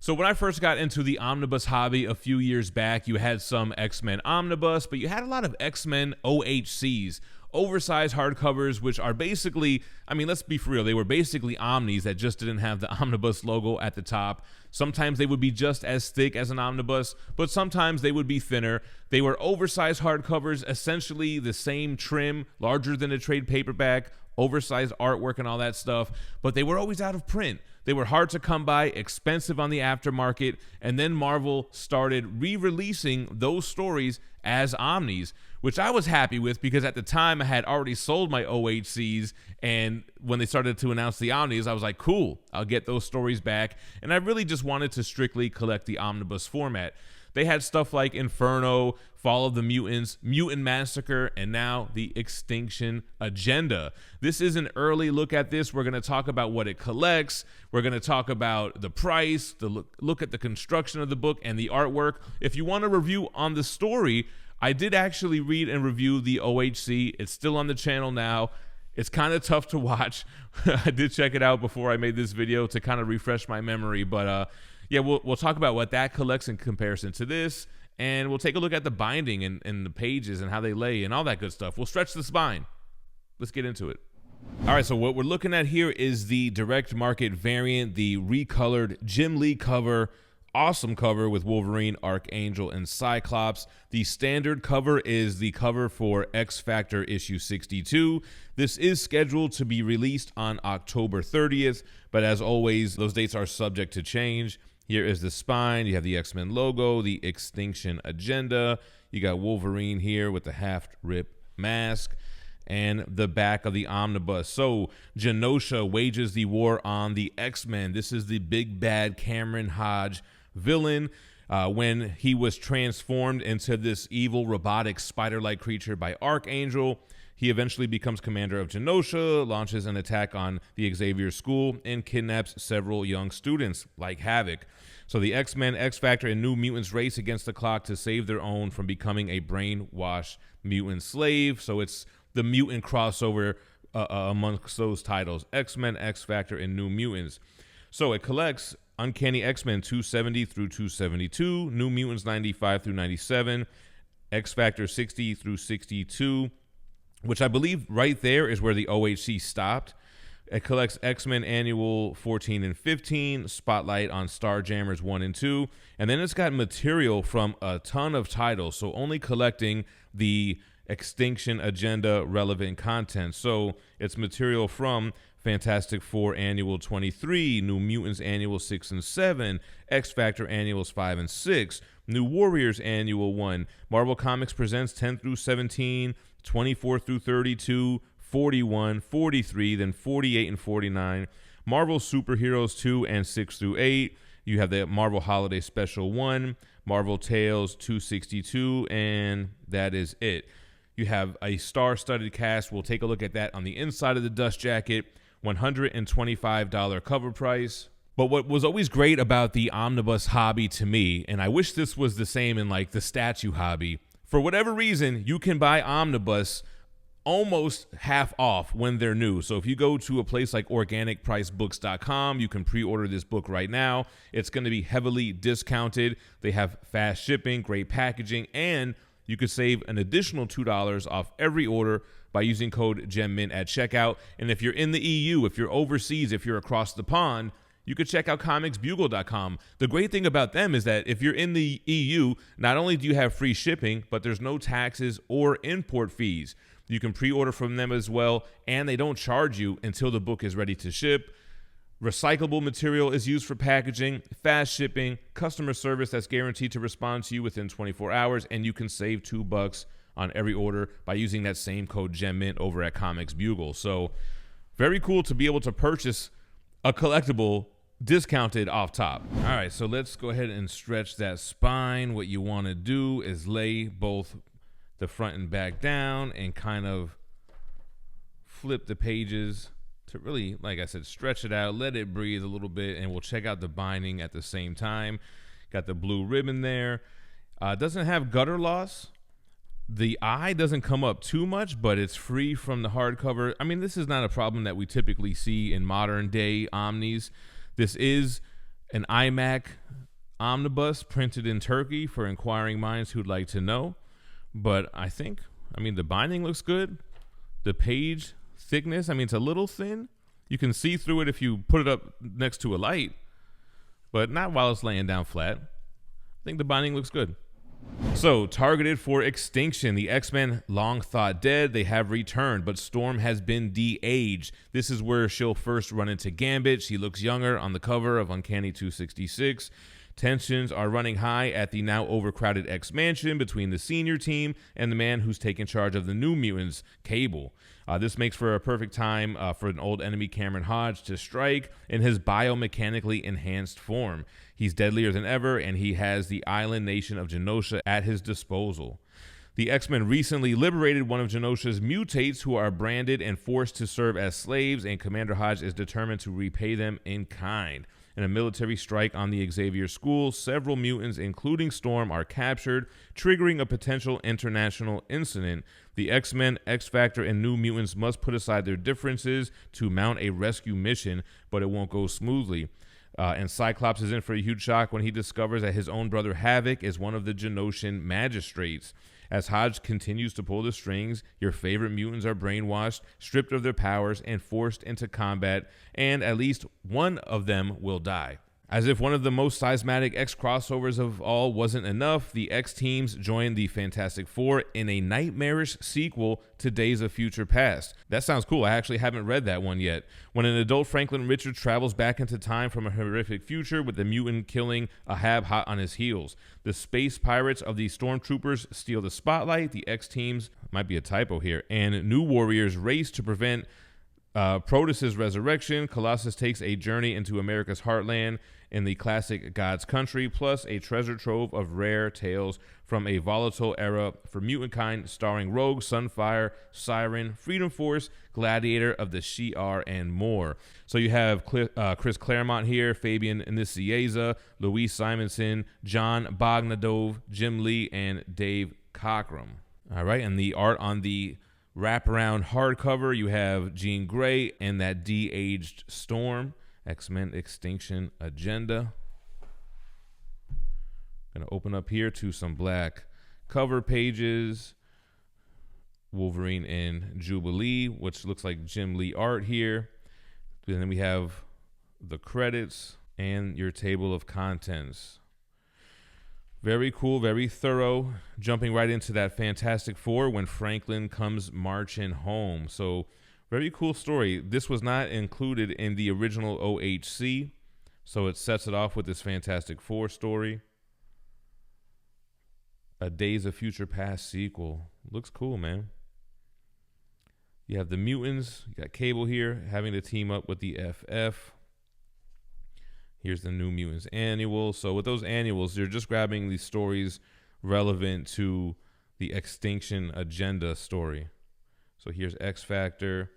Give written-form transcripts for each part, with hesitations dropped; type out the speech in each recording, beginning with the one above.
So when I first got into the omnibus hobby a few years back, you had some X-Men Omnibus, but you had a lot of X-Men OHCs, oversized hardcovers, which are basically, I mean, let's be for real, they were basically omnis that just didn't have the omnibus logo at the top. Sometimes they would be just as thick as an omnibus, but sometimes they would be thinner. They were oversized hardcovers, essentially the same trim, larger than a trade paperback, oversized artwork and all that stuff, but they were always out of print. They were hard to come by, expensive on the aftermarket, and then Marvel started re-releasing those stories as omnis, which I was happy with because at the time I had already sold my OHCs, and when they started to announce the omnis, I was like, cool, I'll get those stories back, and I really just wanted to strictly collect the omnibus format. They had stuff like Inferno, Fall of the Mutants, Mutant Massacre, and now the Extinction Agenda. This is an early look at this. We're going to talk about what it collects. We're going to talk about the price, the look at the construction of the book and the artwork. If you want a review on the story, I did actually read and review the OHC. It's still on the channel now. It's kind of tough to watch. I did check it out before I made this video to kind of refresh my memory, but yeah, we'll talk about what that collects in comparison to this, and we'll take a look at the binding and the pages and how they lay and all that good stuff. We'll stretch the spine. Let's get into it. All right, so what we're looking at here is the direct market variant, the recolored Jim Lee cover. Awesome cover with Wolverine, Archangel, and Cyclops. The standard cover is the cover for X Factor issue 62. This is scheduled to be released on October 30th, but as always, those dates are subject to change. Here is the spine. You have the X-Men logo, the Extinction Agenda. You got Wolverine here with the half-rip mask and the back of the omnibus. So Genosha wages the war on the X-Men. This is the big bad Cameron Hodge villain. When he was transformed into this evil robotic spider-like creature by Archangel, he eventually becomes commander of Genosha, launches an attack on the Xavier School, and kidnaps several young students like Havoc. So the X-Men, X-Factor, and New Mutants race against the clock to save their own from becoming a brainwashed mutant slave. So it's the mutant crossover amongst those titles, X-Men, X-Factor, and New Mutants. So it collects Uncanny X-Men 270 through 272, New Mutants 95 through 97, X-Factor 60 through 62, which I believe right there is where the OHC stopped. It collects X-Men Annual 14 and 15, Spotlight on Starjammers 1 and 2, and then it's got material from a ton of titles, so only collecting the Extinction Agenda relevant content. So it's material from Fantastic Four Annual 23, New Mutants Annual 6 and 7, X-Factor Annuals 5 and 6, New Warriors Annual 1, Marvel Comics Presents 10 through 17, 24 through 32, 41, 43, then 48 and 49, Marvel Superheroes 2 and 6 through 8. You have the Marvel Holiday Special 1, Marvel Tales 262, and that is it. You have a star-studded cast. We'll take a look at that on the inside of the dust jacket. $125 cover price. But what was always great about the omnibus hobby to me, and I wish this was the same in like the statue hobby, for whatever reason, you can buy omnibus almost half off when they're new. So if you go to a place like organicpricebooks.com, you can pre-order this book right now. It's going to be heavily discounted. They have fast shipping, great packaging, and you could save an additional $2 off every order by using code GemMint at checkout. And if you're in the EU, if you're overseas, if you're across the pond, you could check out comicsbugle.com. The great thing about them is that if you're in the EU, not only do you have free shipping, but there's no taxes or import fees. You can pre-order from them as well, and they don't charge you until the book is ready to ship. Recyclable material is used for packaging, fast shipping, customer service that's guaranteed to respond to you within 24 hours, and you can save $2 on every order by using that same code GemMint over at Comics Bugle. So very cool to be able to purchase a collectible discounted off top. All right, so let's go ahead and stretch that spine. What you want to do is lay both the front and back down and kind of flip the pages to really, like I said, stretch it out, let it breathe a little bit, and we'll check out the binding at the same time. Got the blue ribbon there. Doesn't have gutter loss. The eye doesn't come up too much, but it's free from the hardcover. I mean, this is not a problem that we typically see in modern day omnis. This is an iMac Omnibus printed in Turkey for inquiring minds who'd like to know. But I mean, the binding looks good. The page thickness, I mean, it's a little thin. You can see through it if you put it up next to a light, but not while it's laying down flat. I think the binding looks good. So, targeted for extinction, the X-Men, long thought dead, they have returned, but Storm has been de-aged. This is where she'll first run into Gambit. She looks younger on the cover of Uncanny 266. Tensions are running high at the now overcrowded X-Mansion between the senior team and the man who's taken charge of the New Mutants, Cable. This makes for a perfect time for an old enemy, Cameron Hodge, to strike in his biomechanically enhanced form. He's deadlier than ever, and he has the island nation of Genosha at his disposal. The X-Men recently liberated one of Genosha's mutates who are branded and forced to serve as slaves, and Commander Hodge is determined to repay them in kind. In a military strike on the Xavier School, several mutants, including Storm, are captured, triggering a potential international incident. The X-Men, X-Factor, and New Mutants must put aside their differences to mount a rescue mission, but it won't go smoothly. And Cyclops is in for a huge shock when he discovers that his own brother Havoc is one of the Genoshan magistrates. As Hodge continues to pull the strings, your favorite mutants are brainwashed, stripped of their powers, and forced into combat, and at least one of them will die. As if one of the most seismic X crossovers of all wasn't enough, the X teams joined the Fantastic Four in a nightmarish sequel to Days of Future Past. That sounds cool. I actually haven't read that one yet. When an adult Franklin Richards travels back into time from a horrific future with the mutant killing Ahab hot on his heels. The space pirates of the Stormtroopers steal the spotlight. The X teams, might be a typo here, and New Warriors race to prevent Protoss's resurrection. Colossus takes a journey into America's heartland in the classic God's Country, plus a treasure trove of rare tales from a volatile era for mutant kind, starring Rogue, Sunfire, Siren, Freedom Force, Gladiator of the Shi'ar, and more. So you have Chris Claremont here, Fabian Nicieza, Louise Simonson, John Bognadove, Jim Lee, and Dave Cockrum. All right, and the art on the wraparound hardcover, you have Jean Grey and that de-aged Storm. X-Men Extinction Agenda. Gonna open up here to some black cover pages. Wolverine and Jubilee, which looks like Jim Lee art here. And then we have the credits and your table of contents. Very cool, very thorough. Jumping right into that Fantastic Four when Franklin comes marching home. So very cool story. This was not included in the original OHC, so it sets it off with this Fantastic Four story. A Days of Future Past sequel. Looks cool, man. You have the mutants. You got Cable here having to team up with the FF. Here's the New Mutants annual. So with those annuals, you're just grabbing these stories relevant to the Extinction Agenda story. So here's X-Factor,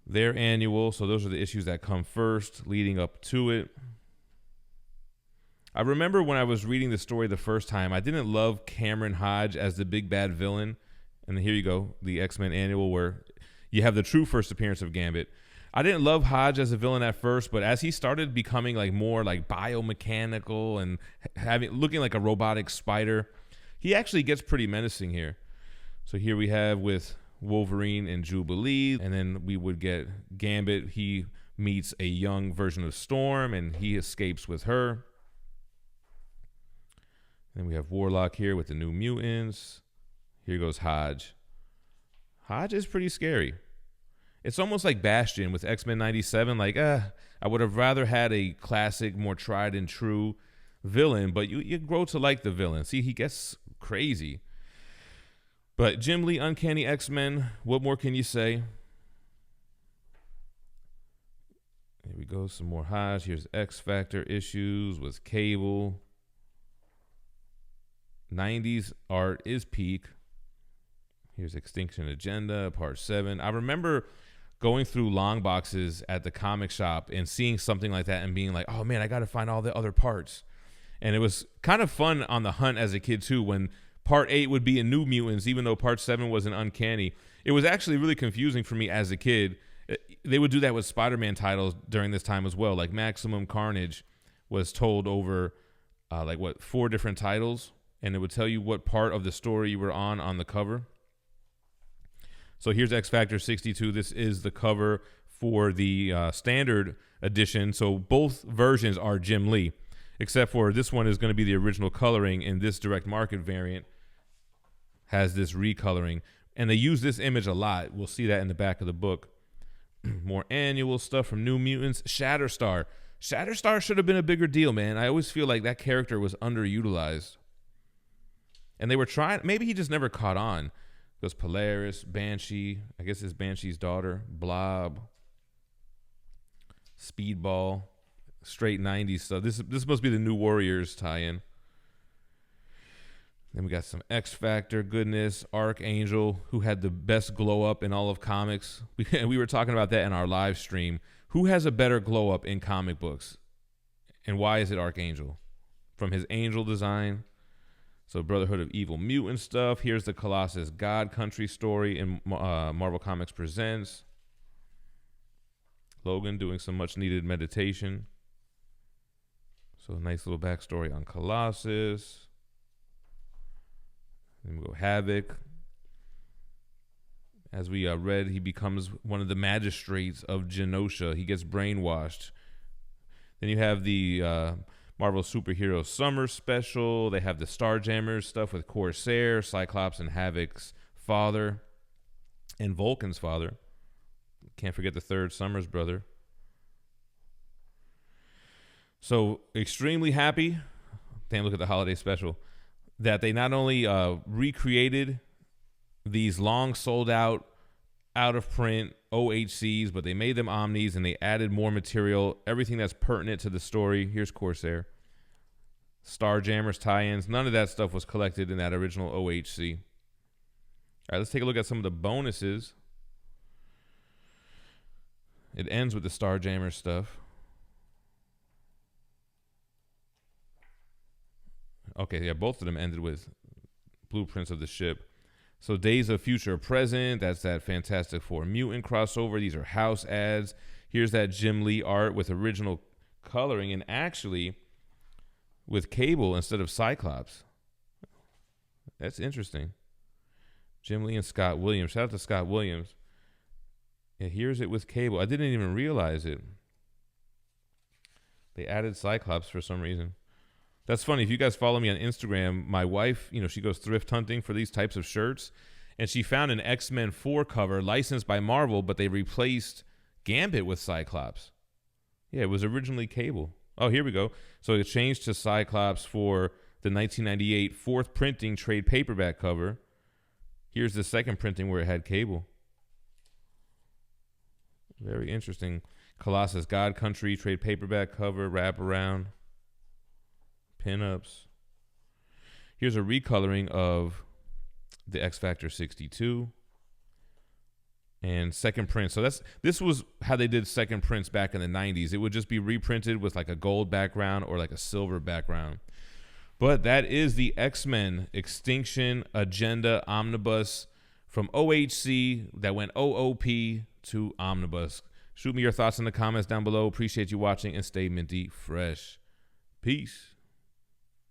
their annual. So those are the issues that come first, leading up to it. I remember when I was reading the story the first time, I didn't love Cameron Hodge as the big bad villain. And here you go, the X-Men annual, where you have the true first appearance of Gambit. I didn't love Hodge as a villain at first, but as he started becoming like more like biomechanical and looking like a robotic spider, he actually gets pretty menacing here. So here we have with Wolverine and Jubilee, and then we would get Gambit. He meets a young version of Storm, and he escapes with her. Then we have Warlock here with the New Mutants. Here goes Hodge. Hodge is pretty scary. It's almost like Bastion with X-Men 97. Like, I would have rather had a classic, more tried and true villain, but you grow to like the villain. See, he gets crazy. But Jim Lee, Uncanny X-Men, what more can you say? Here we go, some more Hodge. Here's X-Factor issues with Cable. 90s art is peak. Here's Extinction Agenda, Part 7. I remember going through long boxes at the comic shop and seeing something like that and being like, oh man, I got to find all the other parts. And it was kind of fun on the hunt as a kid too, when Part 8 would be in New Mutants, even though Part 7 was an Uncanny. It was actually really confusing for me as a kid. They would do that with Spider-Man titles during this time as well. Like Maximum Carnage was told over like what, 4 different titles, and it would tell you what part of the story you were on the cover. So here's X Factor 62. This is the cover for the standard edition. So both versions are Jim Lee, except for this one is going to be the original coloring, and this direct market variant has this recoloring. And they use this image a lot. We'll see that in the back of the book. More annual stuff from New Mutants. Shatterstar. Shatterstar should have been a bigger deal, man. I always feel like that character was underutilized. And they were trying, maybe he just never caught on. Because Polaris, Banshee, I guess it's Banshee's daughter, Blob, Speedball, straight 90s stuff. This must be the New Warriors tie-in. Then we got some X Factor goodness, Archangel, who had the best glow up in all of comics. We were talking about that in our live stream. Who has a better glow up in comic books? And why is it Archangel? From his angel design. So Brotherhood of Evil Mutant stuff. Here's the Colossus God Country story in Marvel Comics Presents. Logan doing some much needed meditation. So a nice little backstory on Colossus. Then we go Havoc. As we read, he becomes one of the magistrates of Genosha. He gets brainwashed. Then you have the Marvel Superhero Summer Special. They have the Starjammers stuff with Corsair, Cyclops, and Havoc's father, and Vulcan's father. Can't forget the third Summers brother. So extremely happy. Damn, look at the holiday special. That they not only recreated these long sold out of print OHCs, but they made them omnis and they added more material, everything that's pertinent to the story. Here's Corsair. Starjammers tie-ins. None of that stuff was collected in that original OHC. All right, let's take a look at some of the bonuses. It ends with the Starjammers stuff. Okay, yeah, both of them ended with blueprints of the ship. So Days of Future Present, that's that Fantastic Four Mutant crossover. These are house ads. Here's that Jim Lee art with original coloring and actually with Cable instead of Cyclops. That's interesting. Jim Lee and Scott Williams. Shout out to Scott Williams. Yeah, here's it with Cable. I didn't even realize it. They added Cyclops for some reason. That's funny. If you guys follow me on Instagram, my wife, she goes thrift hunting for these types of shirts, and she found an X-Men 4 cover licensed by Marvel, but they replaced Gambit with Cyclops. Yeah, it was originally Cable. Oh, here we go. So it changed to Cyclops for the 1998 fourth printing trade paperback cover. Here's the second printing where it had Cable. Very interesting. Colossus God Country trade paperback cover, wraparound. Pinups. Here's a recoloring of the X Factor 62 and second print. So this was how they did second prints back in the 90s. It would just be reprinted with like a gold background or like a silver background. But that is the X-Men Extinction Agenda Omnibus from OHC that went OOP to Omnibus. Shoot me your thoughts in the comments down below. Appreciate you watching and stay minty fresh. Peace.